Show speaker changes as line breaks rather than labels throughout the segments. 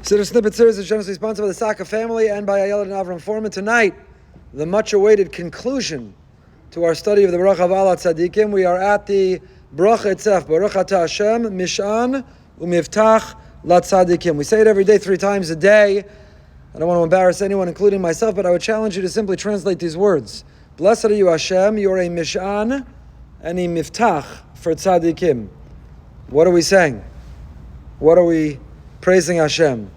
Siddur Snippet series is generously sponsored by the Saka family and by Ayelet and Avram Foreman. Tonight, the much-awaited conclusion to our study of the Bracha of Ala Tzadikim. We are at the Bracha itself. Baruch Ata Hashem, Mishan, Umiftach, La Tzadikim. We say it every day, 3 times a day. I don't want to embarrass anyone, including myself, but I would challenge you to simply translate these words. Blessed are you, Hashem. You're a Mishan and a Miftach for Tzadikim. What are we saying? What are we praising Hashem?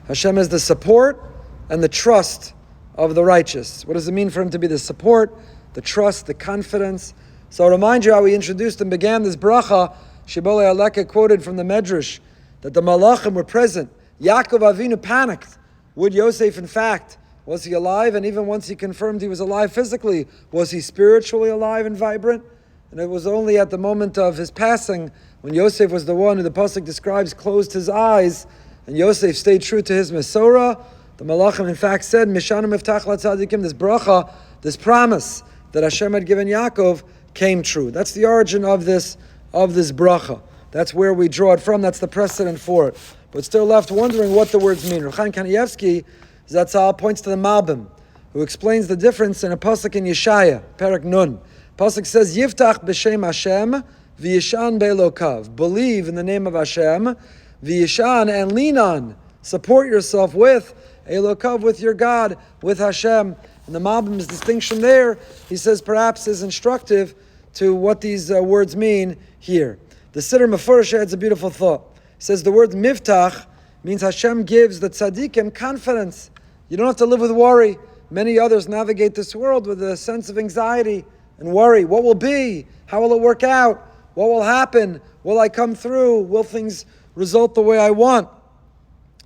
Hashem is the support and the trust of the righteous. What does it mean for Him to be the support, the trust, the confidence? So I'll remind you how we introduced and began this bracha. Shibbolei Aleka quoted from the Medrash that the Malachim were present. Yaakov Avinu panicked. Would Yosef, in fact, was he alive? And even once he confirmed he was alive physically, was he spiritually alive and vibrant? And it was only at the moment of his passing, when Yosef was the one who the Pasuk describes closed his eyes, and Yosef stayed true to his Mesorah. The Malachim in fact said, Mishanu Miftach LaTzadikim, this bracha, this promise that Hashem had given Yaakov came true. That's the origin of this bracha. That's where we draw it from. That's the precedent for it. But still left wondering what the words mean. Ruchaim Kanievsky, Zatzal, points to the Malbim, who explains the difference in a pasuk in Yeshaya, Perek Nun. Pasuk says, Yiftach b'shem Hashem, v'yishan be'elokav. Believe in the name of Hashem, v'yishan, and lean on, support yourself with Elokav, with your God, with Hashem. And the Malbim's distinction there, he says, perhaps is instructive to what these words mean here. The Siddur Mefurish adds a beautiful thought. He says the word Miftach means Hashem gives the tzaddikim confidence. You don't have to live with worry. Many others navigate this world with a sense of anxiety and worry. What will be? How will it work out? What will happen? Will I come through? Will things result the way I want?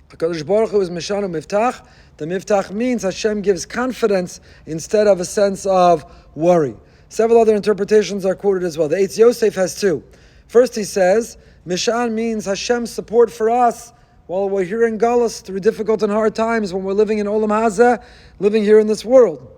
HaKadosh Baruch Hu is Mishanu Miftach. The Miftach means Hashem gives confidence instead of a sense of worry. Several other interpretations are quoted as well. The Eitz Yosef has 2. First he says, Mishan means Hashem's support for us while we're here in Galus through difficult and hard times, when we're living in Olam Hazeh, living here in this world.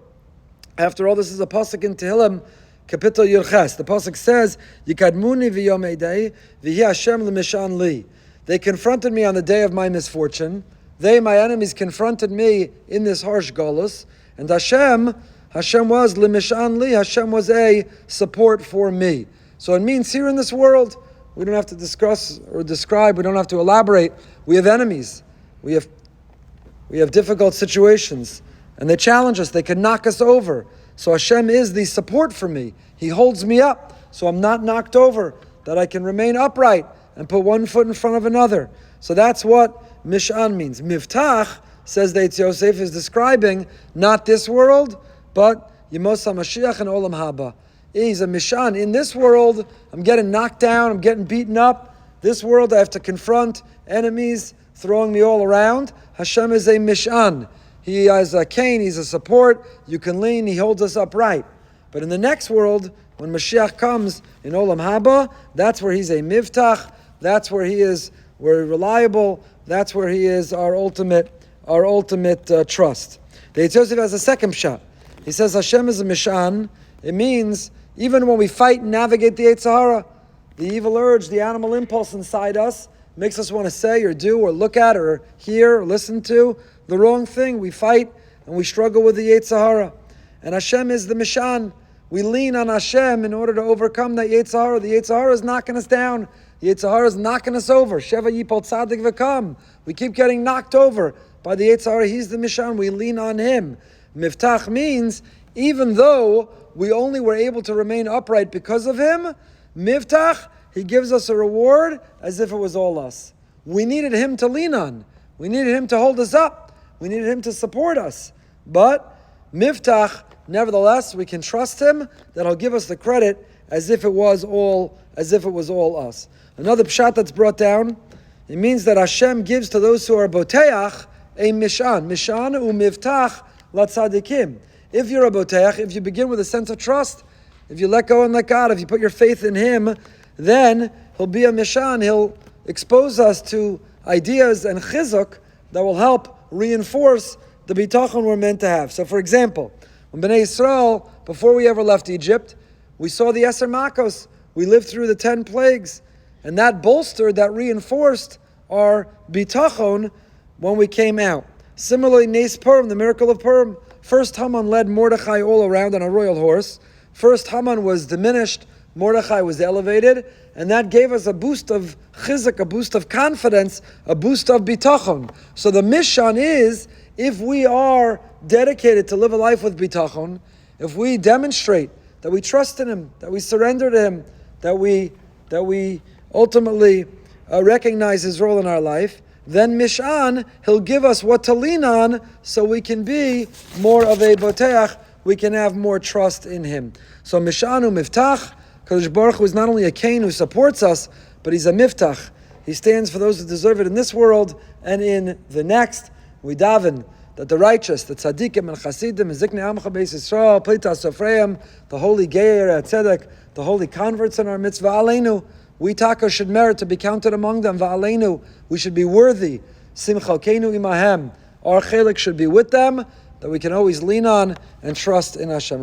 After all, this is a pasuk in Tehillim, Kapitel Yurches. The pasuk says, Yikadmuni v'yom eidei, v'hi Hashem l'mishan li. They confronted me on the day of my misfortune. They, my enemies, confronted me in this harsh Galus. And Hashem was l'mishan li. Hashem was a support for me. So it means here in this world, we don't have to discuss or describe, we don't have to elaborate. We have enemies. We have difficult situations. And they challenge us, they can knock us over. So Hashem is the support for me. He holds me up, so I'm not knocked over, that I can remain upright and put one foot in front of another. So that's what Mishan means. Miftach, says the Eitz Yosef, is describing not this world, but Yemos HaMashiach and Olam Haba. He's a Mishan. In this world, I'm getting knocked down, I'm getting beaten up. This world, I have to confront enemies throwing me all around. Hashem is a Mishan. He has a cane, He's a support. You can lean, He holds us upright. But in the next world, when Mashiach comes in Olam Haba, that's where He's a Miftach. That's where He is, we're reliable. That's where He is our ultimate trust. The Eitz Yosef has a second shot. He says Hashem is a Mishan. It means even when we fight and navigate the Yetzer Hara, the evil urge, the animal impulse inside us makes us want to say or do or look at or hear or listen to the wrong thing. We fight and we struggle with the Yetzer Hara. And Hashem is the Mishan. We lean on Hashem in order to overcome that Yetzer Hara. The Yetzer Hara is knocking us down. The Yetzer Hara is knocking us over. Sheva Yipol Tzadik V'Kam. We keep getting knocked over by the Yetzer Hara. He's the Mishan. We lean on Him. Miftach means even though we only were able to remain upright because of Him, Miftach, He gives us a reward as if it was all us. We needed Him to lean on. We needed Him to hold us up. We needed Him to support us. But Miftach, nevertheless, we can trust Him that He'll give us the credit as if it was all us. Another pshat that's brought down, it means that Hashem gives to those who are boteach a mishan. Mishan u'miftach latzadikim. If you're a boteach, if you begin with a sense of trust, if you let go and let God, if you put your faith in Him, then He'll be a mishan. He'll expose us to ideas and chizuk that will help reinforce the bitachon we're meant to have. So for example, when Bnei Yisrael, before we ever left Egypt, we saw the Eser Makos. We lived through the 10 plagues. And that bolstered, that reinforced our bitachon when we came out. Similarly, Nes Purim, the miracle of Purim. First Haman led Mordechai all around on a royal horse. First Haman was diminished, Mordechai was elevated, and that gave us a boost of chizuk, a boost of confidence, a boost of bitachon. So the mission is, if we are dedicated to live a life with bitachon, if we demonstrate that we trust in Him, that we surrender to Him, that we ultimately recognize His role in our life, then Mishan, He'll give us what to lean on so we can be more of a boteach, we can have more trust in Him. So Mishanu Miftach, Kadosh Baruch Hu is not only a Kain who supports us, but He's a Miftach. He stands for those who deserve it in this world and in the next. We daven that the righteous, the tzaddikim and chasidim, ziknei amcha beis Yisrael, plitas sofreim, the holy geir tzedek, the holy converts in our mitzvah aleinu, we taka should merit to be counted among them. Va'aleinu, we should be worthy. Simchalkeinu imahem, our chelik should be with them, that we can always lean on and trust in Hashem.